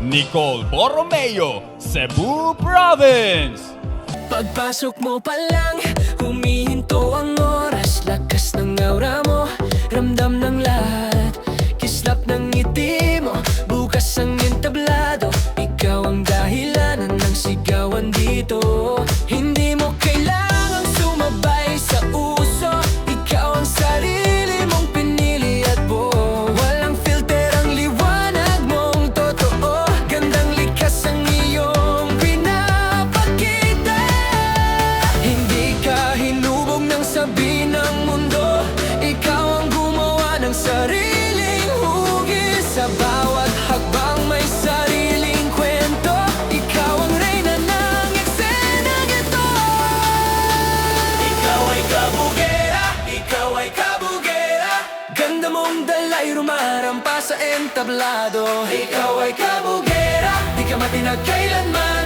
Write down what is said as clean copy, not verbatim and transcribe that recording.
Nicole Borromeo, Cebu Province. Pagpasok mo pa lang, humihinto ang oras. Lakas ng aura mo, ramdam ng lahat. Kislap ng ngiti mo, bukas ang entablado. Ikaw ang dahilan ng sigawan dito. Hindi mo kailangang sumabay sa uso. Ikaw ang sarili mong pinili at buo. Walang filter ang liwanag mong totoo. Gandang likas ang iyong pinapakita. Hindi ka hinubog ng sabi ng mundo. Ikaw ang gumawa ng sariling hugis. Sa bawat hakbang may sariling kwento. Ikaw ang reyna ng eksenang ito. Ikaw ay kabugera, ikaw ay kabugera. Ganda mong dalay rumarampa sa entablado. Ikaw ay kabugera, di ka matinag kailanman.